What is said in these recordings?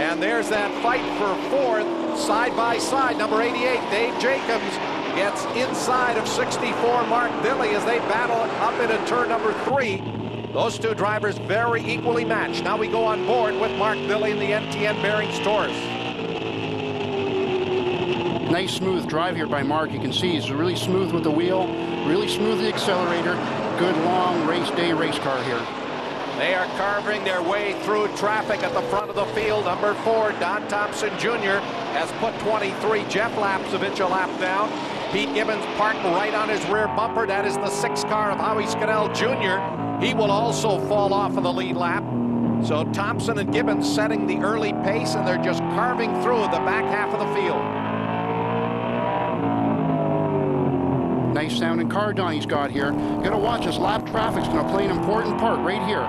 And there's that fight for fourth, side by side. Number 88, Dave Jacobs, gets inside of 64, Mark Dilley, as they battle up into turn number 3. Those two drivers very equally matched. Now we go on board with Mark Dilley in the NTN Bearings Taurus. Nice smooth drive here by Mark. You can see he's really smooth with the wheel, really smooth the accelerator. Good long race day race car here. They are carving their way through traffic at the front of the field. Number 4, Don Thompson Jr. has put 23, Jeff Lapsovich a lap down. Pete Gibbons parked right on his rear bumper. That is the 6th car of Howie Scannell Jr. He will also fall off of the lead lap. So Thompson and Gibbons setting the early pace, and they're just carving through the back half of the field. Nice sounding car Donnie's got here. Gotta watch this lap traffic's gonna play an important part right here.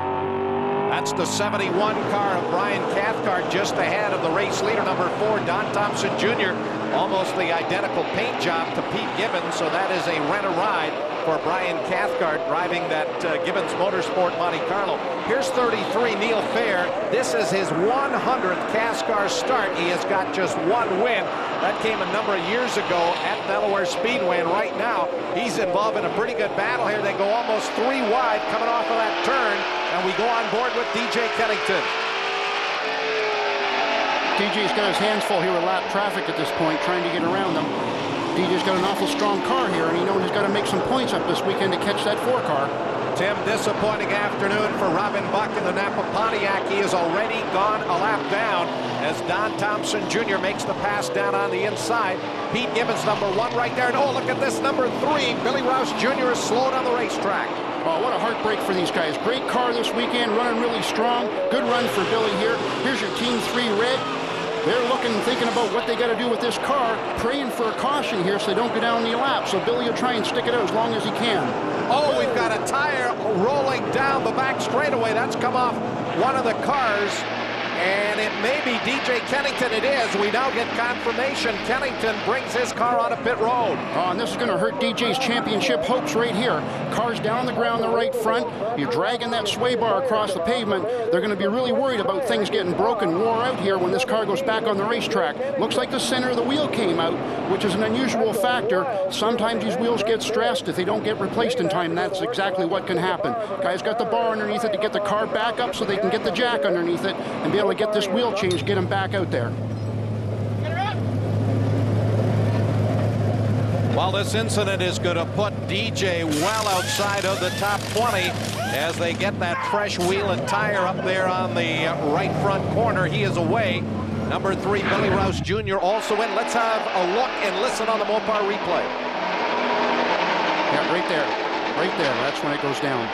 That's the 71 car of Brian Cathcart, just ahead of the race leader, number 4, Don Thompson Jr. Almost the identical paint job to Pete Gibbons, so that is a rent-a-ride for Brian Cathcart driving that Gibbons Motorsport Monte Carlo. Here's 33, Neil Fair. This is his 100th CASCAR start. He has got just one win. That came a number of years ago at Delaware Speedway, and right now he's involved in a pretty good battle here. They go almost 3 wide coming off of that turn, and we go on board with DJ Kennington. DJ's got his hands full here with lap traffic at this point, trying to get around them. DJ's got an awful strong car here, and he knows he's got to make some points up this weekend to catch that 4 car. Tim, disappointing afternoon for Robin Buck in the Napa Pontiac. He has already gone a lap down as Don Thompson Jr. makes the pass down on the inside. Pete Gibbons, number 1 right there. And oh, look at this, number 3. Billy Rouse Jr. is slowed on the racetrack. Oh, what a heartbreak for these guys. Great car this weekend, running really strong. Good run for Billy here. Here's your Team 3 red. They're looking, thinking about what they got to do with this car, praying for a caution here so they don't go down the lap. So Billy will try and stick it out as long as he can. Oh, we've got a tire rolling down the back straightaway. That's come off one of the cars, and it may be DJ Kennington. It is. We now get confirmation. Kennington brings his car onto pit road. Oh, and this is going to hurt DJ's championship hopes right here. Car's down on the ground the right front. You're dragging that sway bar across the pavement. They're going to be really worried about things getting broken, wore out here when this car goes back on the racetrack. Looks like the center of the wheel came out, which is an unusual factor. Sometimes these wheels get stressed if they don't get replaced in time. That's exactly what can happen. Guy's got the bar underneath it to get the car back up so they can get the jack underneath it and be able to get this wheel change, get him back out there. Well, this incident is going to put DJ well outside of the top 20 as they get that fresh wheel and tire up there on the right front corner. He is away. Number 3, Billy Rouse Jr. also in. Let's have a look and listen on the Mopar replay. Yeah, right there. Right there. That's when it goes down.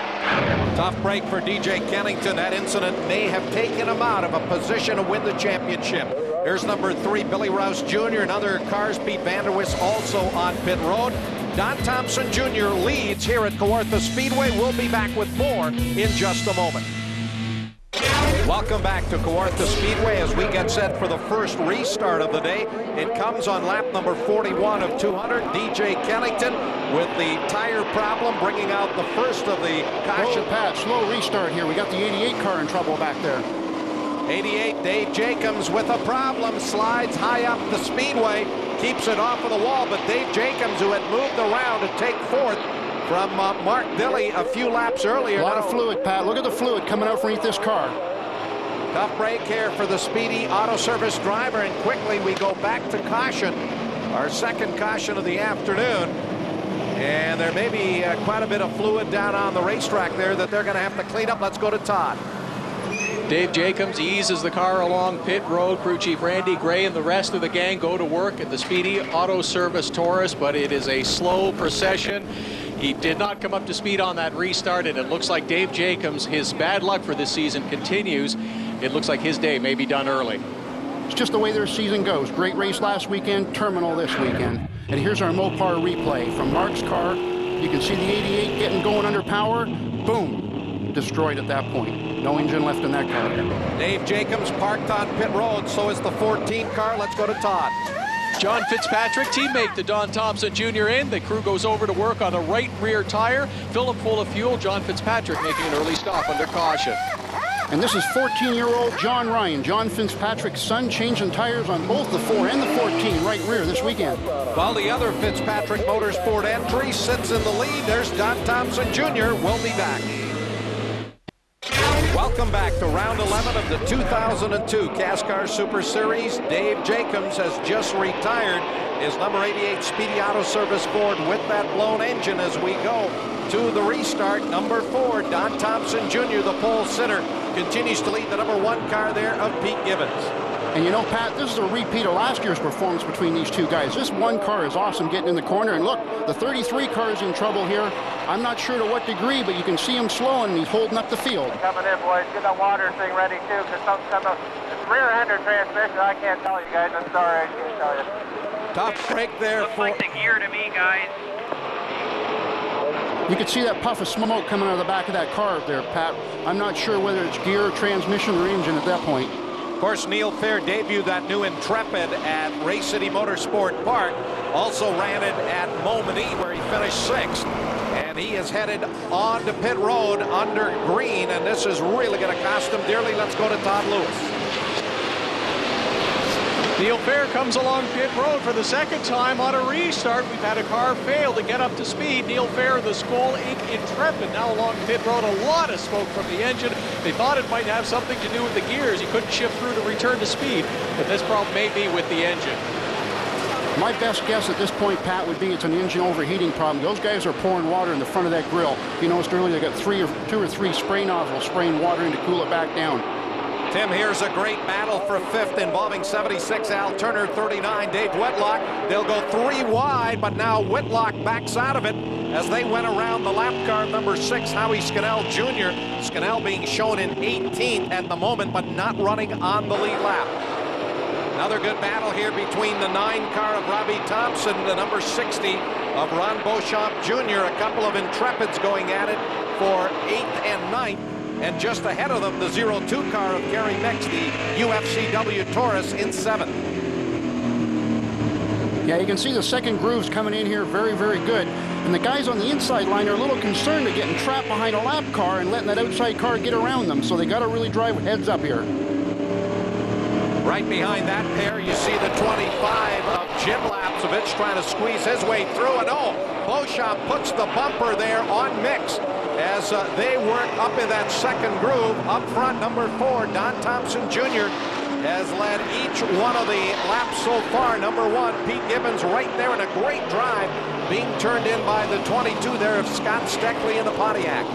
Tough break for DJ Kennington. That incident may have taken him out of a position to win the championship. Here's number 3, Billy Rouse Jr. and other cars. Pete Vanderwis also on pit road. Don Thompson Jr. leads here at Kawartha Speedway. We'll be back with more in just a moment. Welcome back to Kawartha Speedway as we get set for the first restart of the day. It comes on lap number 41 of 200. DJ Kennington with the tire problem, bringing out the first of the caution. Whoa, Pat, slow restart here. We got the 88 car in trouble back there. 88, Dave Jacobs with a problem, slides high up the speedway, keeps it off of the wall, but Dave Jacobs, who had moved around to take 4th from Mark Dilley a few laps earlier. A lot of fluid, Pat. Look at the fluid coming out from underneath this car. Tough break here for the speedy auto service driver, and quickly we go back to caution, our second caution of the afternoon. And there may be quite a bit of fluid down on the racetrack there that they're going to have to clean up. Let's go to Todd. Dave Jacobs eases the car along pit road. Crew Chief Randy Gray and the rest of the gang go to work at the Speedy Auto Service Taurus, but it is a slow procession. He did not come up to speed on that restart, and it looks like Dave Jacobs, his bad luck for this season continues. It looks like his day may be done early. It's just the way their season goes. Great race last weekend, terminal this weekend. And here's our Mopar replay from Mark's car. You can see the 88 getting going under power. Boom. Destroyed at that point. No engine left in that car. Dave Jacobs parked on pit road. So is the 14 car. Let's go to Todd. John Fitzpatrick, teammate to Don Thompson Jr. in. The crew goes over to work on the right rear tire. Fill him full of fuel. John Fitzpatrick making an early stop under caution. And this is 14-year-old John Ryan, John Fitzpatrick's son, changing tires on both the 4 and the 14 right rear this weekend. While the other Fitzpatrick Motorsport entry sits in the lead, there's Don Thompson Jr. We'll be back. Welcome back to round 11 of the 2002 CASCAR Super Series. Dave Jacobs has just retired his number 88 Speedy Auto Service Ford with that blown engine as we go to the restart. Number 4, Don Thompson Jr., the pole sitter, continues to lead the number 1 car there of Pete Gibbons. And you know, Pat, this is a repeat of last year's performance between these two guys. This one car is awesome getting in the corner. And look, the 33 car is in trouble here. I'm not sure to what degree, but you can see him slowing and he's holding up the field. Coming in, boys. Get that water thing ready, too, because something's coming. It's rear-hander transmission. I can't tell you guys. I'm sorry. I can't tell you. Tough break there. Looks like the gear to me, guys. You can see that puff of smoke coming out of the back of that car there, Pat. I'm not sure whether it's gear, transmission, or engine at that point. Of course, Neil Fair debuted that new Intrepid at Race City Motorsport Park. Also ran it at Montmagny, where he finished 6th. And he is headed on to pit road under green, and this is really going to cost him dearly. Let's go to Todd Lewis. Neil Fair comes along pit road for the second time on a restart. We've had a car fail to get up to speed. Neil Fair, the school Intrepid, now along pit road. A lot of smoke from the engine. They thought it might have something to do with the gears. He couldn't shift through to return to speed, but this problem may be with the engine. My best guess at this point, Pat, would be it's an engine overheating problem. Those guys are pouring water in the front of that grill. You noticed earlier they got 2 or 3 spray nozzles spraying water in to cool it back down. Tim, here's a great battle for 5th involving 76 Al Turner, 39 Dave Whitlock. They'll go 3 wide, but now Whitlock backs out of it as they went around the lap car number 6, Howie Scannell Jr. Scannell being shown in 18th at the moment, but not running on the lead lap. Another good battle here between the 9 car of Robbie Thompson, the number 60 of Ron Beauchamp Jr. A couple of Intrepids going at it for 8th and 9th. And just ahead of them, the 02 car of Gary Mix, the UFCW Taurus, in 7th. Yeah, you can see the second grooves coming in here very, very good. And the guys on the inside line are a little concerned of getting trapped behind a lap car and letting that outside car get around them. So they got to really drive heads up here. Right behind that pair, you see the 25 of Jim Lapsovich trying to squeeze his way through. And Beauchamp puts the bumper there on Mix as they work up in that second groove. Up front, number 4, Don Thompson Jr. has led each one of the laps so far. Number 1, Pete Gibbons, right there in a great drive, being turned in by the 22 there of Scott Steckley in the Pontiac.